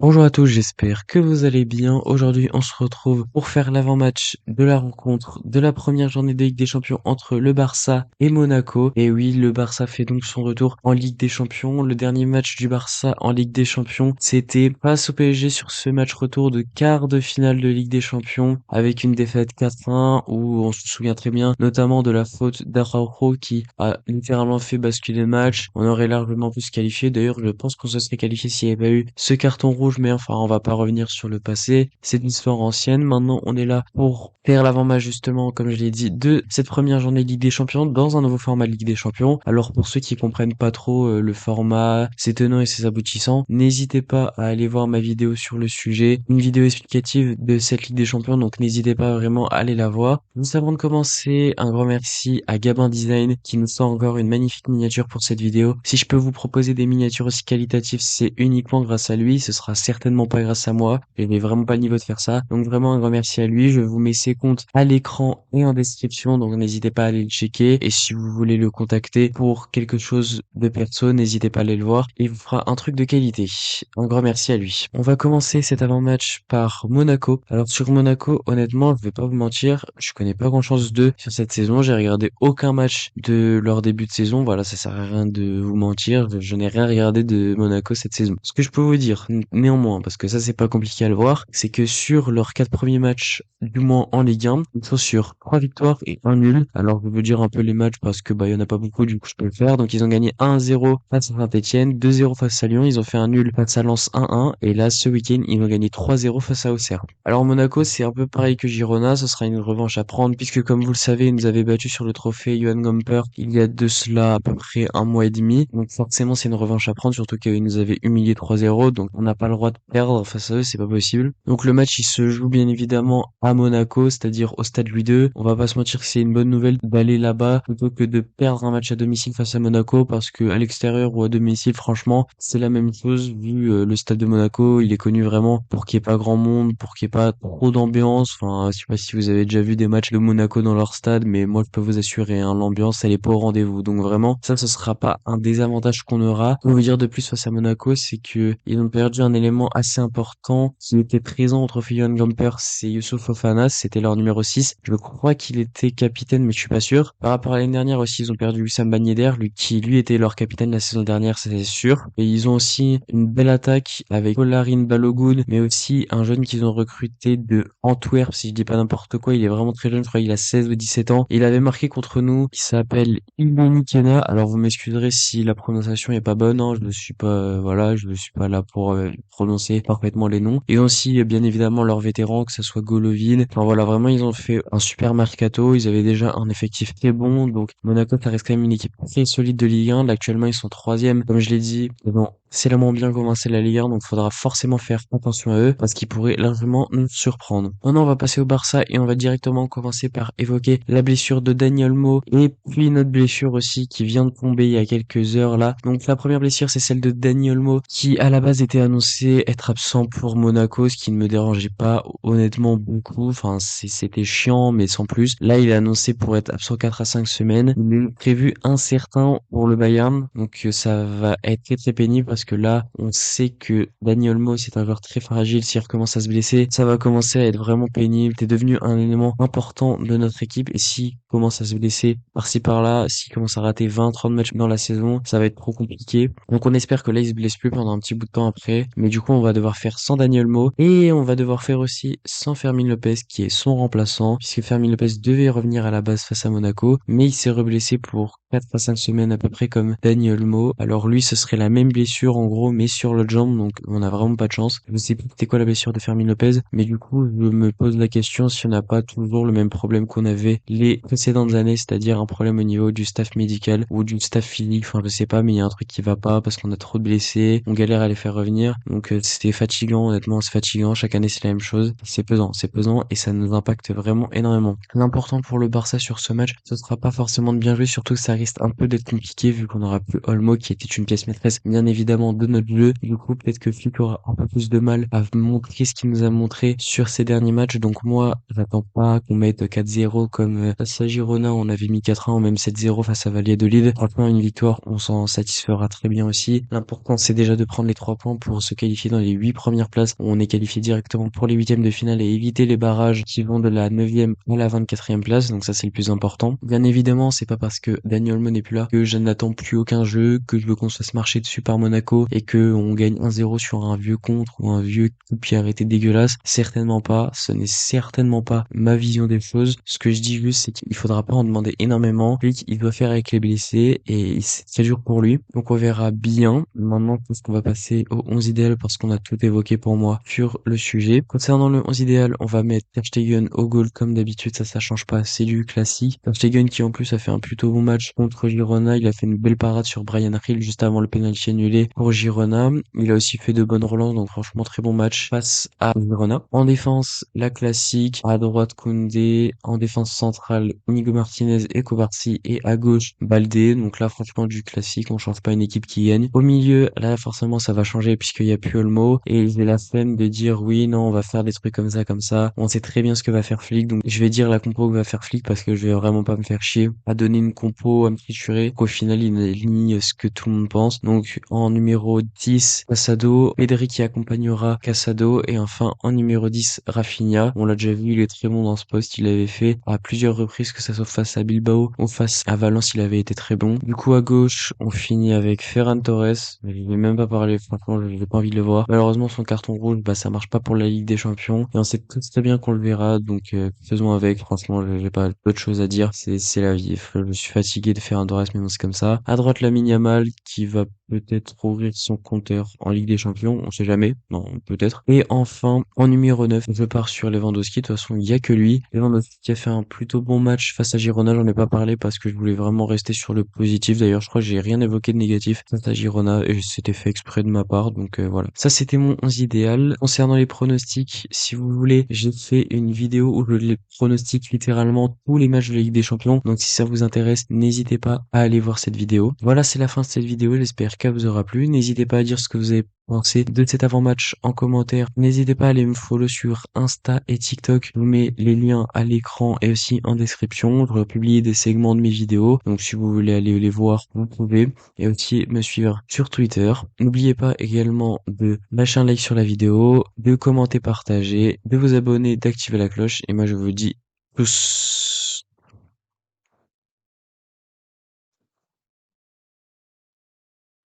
Bonjour à tous, j'espère que vous allez bien. Aujourd'hui, on se retrouve pour faire l'avant-match de la rencontre de la première journée de Ligue des Champions entre le Barça et Monaco. Et oui, le Barça fait donc son retour en Ligue des Champions. Le dernier match du Barça en Ligue des Champions, c'était face au PSG sur ce match retour de quart de finale de Ligue des Champions avec une défaite 4-1 où on se souvient très bien notamment de la faute d'Araujo qui a littéralement fait basculer le match. On aurait largement pu se qualifier. D'ailleurs, je pense qu'on se serait qualifié s'il n'y avait pas eu ce carton rouge, mais enfin, on va pas revenir sur le passé. C'est une histoire ancienne. Maintenant, on est là pour faire l'avant-match, justement, comme je l'ai dit, de cette première journée de Ligue des Champions dans un nouveau format Ligue des Champions. Alors, pour ceux qui comprennent pas trop le format, ses tenants et ses aboutissants, n'hésitez pas à aller voir ma vidéo sur le sujet, une vidéo explicative de cette Ligue des Champions, donc n'hésitez pas vraiment à aller la voir. Juste avant de commencer, un grand merci à Gabin Design qui nous sort encore une magnifique miniature pour cette vidéo. Si je peux vous proposer des miniatures aussi qualitatives, c'est uniquement grâce à lui, ce sera certainement pas grâce à moi, je n'ai vraiment pas le niveau de faire ça, donc vraiment un grand merci à lui. Je vous mets ses comptes à l'écran et en description, donc n'hésitez pas à aller le checker, et si vous voulez le contacter pour quelque chose de perso, n'hésitez pas à aller le voir, il vous fera un truc de qualité. Un grand merci à lui. On va commencer cet avant-match par Monaco. Alors sur Monaco, honnêtement, je vais pas vous mentir, je connais pas grand-chose d'eux sur cette saison, j'ai regardé aucun match de leur début de saison, voilà, ça sert à rien de vous mentir, je n'ai rien regardé de Monaco cette saison. Ce que je peux vous dire, néanmoins, parce que ça c'est pas compliqué à le voir, c'est que sur leurs 4 premiers matchs, du moins en Ligue 1, ils sont sur 3 victoires et un nul. Alors je veux dire un peu les matchs parce que il y en a pas beaucoup, du coup je peux le faire. Donc ils ont gagné 1-0 face à Saint-Etienne, 2-0 face à Lyon, ils ont fait un nul face à Lens 1-1, et là ce week-end ils ont gagné 3-0 face à Auxerre. Alors Monaco c'est un peu pareil que Girona, ce sera une revanche à prendre puisque comme vous le savez, ils nous avaient battu sur le trophée Johan Gamper il y a de cela à peu près un mois et demi. Donc forcément c'est une revanche à prendre, surtout qu'ils nous avaient humilié 3-0, donc on n'a pas le droit de perdre face à eux, c'est pas possible. Donc le match il se joue bien évidemment à Monaco, c'est-à-dire au stade Louis II. On va pas se mentir que c'est une bonne nouvelle d'aller là-bas plutôt que de perdre un match à domicile face à Monaco, parce que à l'extérieur ou à domicile, franchement, c'est la même chose vu le stade de Monaco, il est connu vraiment pour qu'il y ait pas grand monde, pour qu'il y ait pas trop d'ambiance. Enfin, je sais pas si vous avez déjà vu des matchs de Monaco dans leur stade, mais moi je peux vous assurer, hein, l'ambiance elle est pas au rendez-vous. Donc vraiment, ça ce sera pas un désavantage qu'on aura. Pour vous dire de plus face à Monaco, c'est que ils ont perdu un élément assez important qui était présent entre Johan Gamper, c'est Youssouf Fofana, c'était leur numéro 6. Je crois qu'il était capitaine, mais je suis pas sûr. Par rapport à l'année dernière aussi, ils ont perdu Wissam Ben Yedder, lui était leur capitaine la saison dernière, c'est sûr. Et ils ont aussi une belle attaque avec Olarin Balogun, mais aussi un jeune qu'ils ont recruté de Antwerp, si je dis pas n'importe quoi. Il est vraiment très jeune, je crois qu'il a 16 ou 17 ans. Il avait marqué contre nous, qui s'appelle Iloni Kena. Alors vous m'excuserez si la prononciation est pas bonne, hein, je ne suis pas, voilà, je ne suis pas là pour prononcer parfaitement les noms. Et aussi, bien évidemment, leurs vétérans, que ce soit Golovin. Enfin voilà, vraiment, ils ont fait un super mercato. Ils avaient déjà un effectif très bon. Donc Monaco, ça reste quand même une équipe très solide de Ligue 1. Là, actuellement, ils sont troisième, comme je l'ai dit. Mais bon, c'est là moins bien commencer la Ligue 1, donc faudra forcément faire attention à eux parce qu'ils pourraient largement nous surprendre. Maintenant, on va passer au Barça et on va directement commencer par évoquer la blessure de Daniel Mo et puis notre blessure aussi qui vient de tomber il y a quelques heures là. Donc la première blessure, c'est celle de Daniel Mo qui à la base était annoncé être absent pour Monaco, ce qui ne me dérangeait pas honnêtement beaucoup. Enfin, c'était chiant, mais sans plus. Là, il est annoncé pour être absent 4 à 5 semaines. Il est prévu incertain pour le Bayern, donc ça va être très très pénible parce que là, on sait que Daniel Mo, c'est un joueur très fragile. S'il recommence à se blesser, ça va commencer à être vraiment pénible. T'es devenu un élément important de notre équipe, et s'il commence à se blesser par-ci par-là, s'il commence à rater 20-30 matchs dans la saison, ça va être trop compliqué. Donc on espère que là, il se blesse plus pendant un petit bout de temps après. Mais du coup, on va devoir faire sans Daniel Mo et on va devoir faire aussi sans Fermin Lopez qui est son remplaçant, puisque Fermin Lopez devait revenir à la base face à Monaco, mais il s'est reblessé pour 4 à 5 semaines à peu près comme Daniel Mo. Alors lui, ce serait la même blessure en gros, mais sur l'autre jambe, donc on a vraiment pas de chance. Je sais plus c'était quoi la blessure de Fermin Lopez, mais du coup, je me pose la question si on n'a pas toujours le même problème qu'on avait les précédentes années, c'est-à-dire un problème au niveau du staff médical ou du staff physique. Enfin, je sais pas, mais il y a un truc qui va pas parce qu'on a trop de blessés, on galère à les faire revenir. Donc c'était fatigant, honnêtement, c'est fatigant. Chaque année, c'est la même chose. C'est pesant et ça nous impacte vraiment énormément. L'important pour le Barça sur ce match, ce sera pas forcément de bien jouer, surtout que ça risque un peu d'être compliqué vu qu'on aura plus Olmo qui était une pièce maîtresse bien évidemment notamment de notre jeu. Du coup, peut-être que Flick aura un peu plus de mal à montrer ce qu'il nous a montré sur ces derniers matchs. Donc moi, j'attends pas qu'on mette 4-0 comme face à Girona, on avait mis 4-1 ou même 7-0 face à Valladolid. Franchement, une victoire, on s'en satisfera très bien aussi. L'important, c'est déjà de prendre les 3 points pour se qualifier dans les 8 premières places. On est qualifié directement pour les huitièmes de finale et éviter les barrages qui vont de la 9e à la 24e place. Donc ça, c'est le plus important. Bien évidemment, c'est pas parce que Dani Olmo n'est plus là que je n'attends plus aucun jeu, que je veux qu'on se fasse marcher dessus par Monaco et que on gagne 1-0 sur un vieux contre ou un vieux coup de pied arrêté dégueulasse. Certainement pas. Ce n'est certainement pas ma vision des choses. Ce que je dis juste, c'est qu'il faudra pas en demander énormément. Lui, il doit faire avec les blessés et c'est très dur pour lui. Donc on verra bien. Maintenant, je pense qu'on va passer au 11 idéal parce qu'on a tout évoqué pour moi sur le sujet. Concernant le 11 idéal, on va mettre Ter Stegen au goal comme d'habitude. Ça change pas. C'est du classique. Ter Stegen qui en plus a fait un plutôt bon match contre Girona. Il a fait une belle parade sur Brian Hill juste avant le penalty annulé pour Girona. Il a aussi fait de bonnes relances. Donc franchement, très bon match face à Girona. En défense, la classique. À droite, Koundé. En défense centrale, Inigo Martinez et Kovacic. Et à gauche, Baldé. Donc là, franchement, du classique. On change pas une équipe qui gagne. Au milieu, là, forcément, ça va changer puisqu'il y a plus Olmo. Et j'ai la flemme de dire oui, non, on va faire des trucs comme ça, comme ça. On sait très bien ce que va faire Flick. Donc je vais dire la compo que va faire Flick parce que je vais vraiment pas me faire chier à donner une compo, à me triturer. Qu'au final, il aligne ce que tout le monde pense. Donc en numéro 10, Casado. Pedri qui accompagnera Casado. Et enfin, en numéro 10, Rafinha. On l'a déjà vu, il est très bon dans ce poste. Il avait fait à plusieurs reprises, que ça soit face à Bilbao ou face à Valence, il avait été très bon. Du coup, à gauche, on finit avec Ferran Torres. Mais je vais même pas parler, franchement, j'ai pas envie de le voir. Malheureusement, son carton rouge, bah, ça marche pas pour la Ligue des Champions. Et on sait très bien qu'on le verra. Donc, faisons avec. Franchement, j'ai pas d'autre chose à dire. C'est la vie. Je suis fatigué de Ferran Torres, mais bon, c'est comme ça. À droite, Lamine Yamal, qui va peut-être ouvrir son compteur en Ligue des Champions. On sait jamais. Non, peut-être. Et enfin, en numéro 9, je pars sur Lewandowski. De toute façon, il y a que lui. Lewandowski qui a fait un plutôt bon match face à Girona. J'en ai pas parlé parce que je voulais vraiment rester sur le positif. D'ailleurs, je crois que j'ai rien évoqué de négatif face à Girona et c'était fait exprès de ma part. Donc voilà. Ça, c'était mon 11 idéal. Concernant les pronostics, si vous voulez, j'ai fait une vidéo où je les pronostique littéralement tous les matchs de la Ligue des Champions. Donc si ça vous intéresse, n'hésitez pas à aller voir cette vidéo. Voilà, c'est la fin de cette vidéo. J'espère qu'elle vous aura plu. N'hésitez pas à dire ce que vous avez pensé de cet avant-match en commentaire. N'hésitez pas à aller me follow sur Insta et TikTok. Je vous mets les liens à l'écran et aussi en description. Je republie des segments de mes vidéos. Donc si vous voulez aller les voir, vous pouvez. Et aussi me suivre sur Twitter. N'oubliez pas également de lâcher un like sur la vidéo, de commenter, partager, de vous abonner, d'activer la cloche. Et moi je vous dis tous.